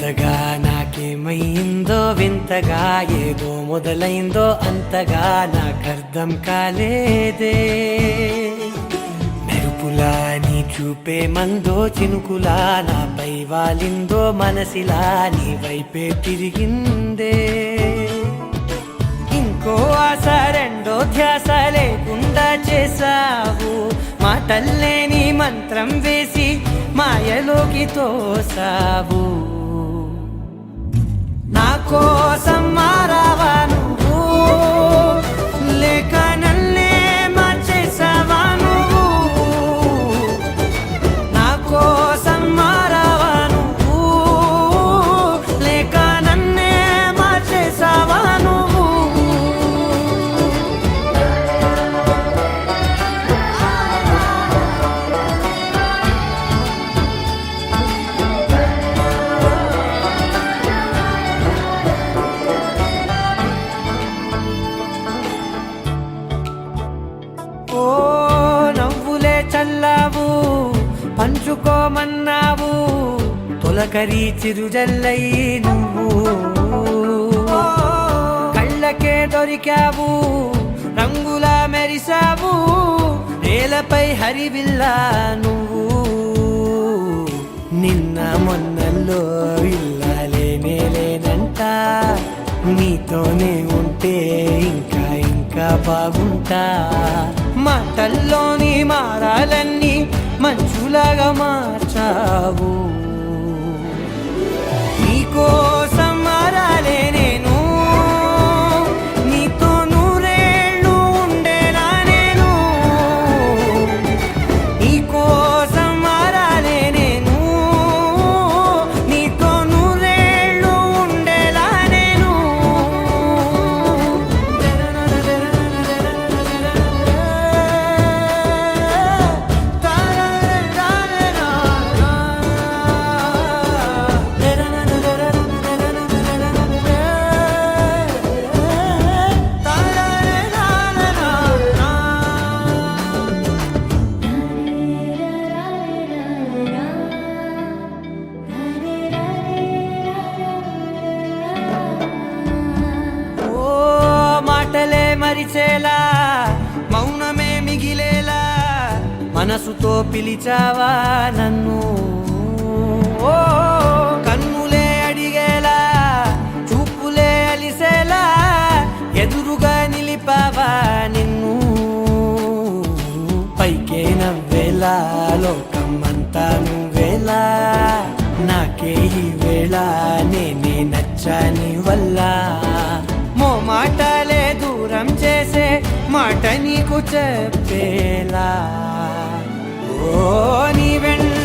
కొత్తగా నాకేమైందో వింతగా ఏదో మొదలైందో అంతగా నాకర్థం కాలేదే మెరుపులా నీ చూపే మందో చినుకులా నాపై వాలిందో మనసిలా నీ వైపే తిరిగిందే ఇంకో ఆశ రెండో ధ్యాస లేకుండా చేసావు మాటల్లే నీ మంత్రం వేసి మాయలోకి తోసావు నా కోసం మారావా నువ్వు లేక నన్నే మార్చేసావా నువ్వు నా కోసం మారావా నువ్వు లేక నన్నే మార్చేసావా నువ్వు ఓ నవ్వులే చల్లావు పంచుకోమన్నావు తొలకరి చిరుజల్లై నువ్వు కళ్ళకే దొరికావు రంగులా మెరిసావు నేలపై హరివిల్లా నువ్వు నిన్న మొన్నల్లో ఇల్లాలేనే లేనంట నీతోనే ఉంటే ఇంకా ఇంకా బాగుంటా మాటల్లోని మారాలన్నీ మంచులాగా మార్చావు నీకోసం మారాలే నేను నీతో నూరేళ్ళు ఉండేలా నేను నీకోసం మారాలే నేను నీతో నూరేళ్ళు ఉండేలా నేను మాటలే మరిచేలా మౌనమే మిగిలేలా మనసుతో పిలిచావా నన్ను ఓ కన్నులే అడిగేలా చూపులే అలిసేలా ఎదురుగా నిలిపావా నిన్ను పైకే నవ్వేలా లోకమంతా నువ్వేలా నాకే ఈ వేళ నేనే నచ్చాని వల్ల మాటలే దూరం చేసే మాట నీకు చెప్పేలా ఓ నీ వెంట